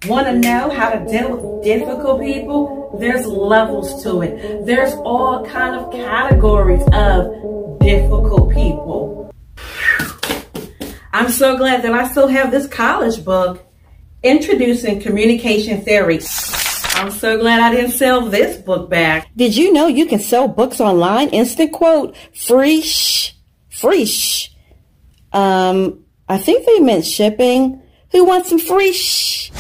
Want to know how to deal with difficult people? There's levels to it. There's all kind of categories of difficult people. I'm so glad that I still have this college book, Introducing Communication Theory. I'm so glad I didn't sell this book back. Did you know you can sell books online? Instant quote, freesh. I think they meant shipping. Who wants some freesh?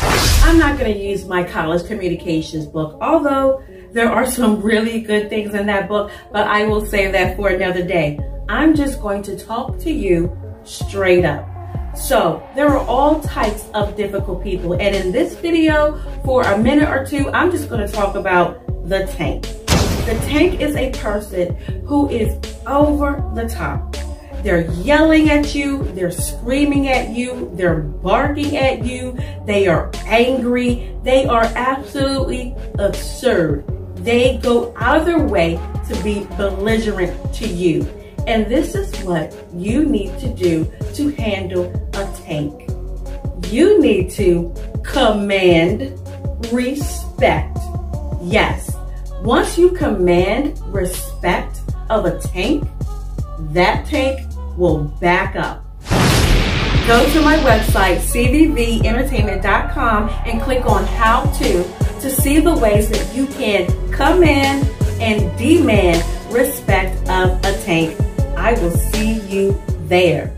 I'm not going to use my college communications book, although there are some really good things in that book, but I will save that for another day. I'm just going to talk to you straight up. So there are all types of difficult people, and in this video, for a minute or two, I'm just going to talk about the tank. The tank is a person who is over the top. They're yelling at you, they're screaming at you, they're barking at you, they are angry, they are absolutely absurd. They go out of their way to be belligerent to you. And this is what you need to do to handle a tank. You need to command respect. Yes, once you command respect of a tank, that tank will back up. Go to my website, cvventertainment.com, and click on How to see the ways that you can command and demand respect of a tank. I will see you there.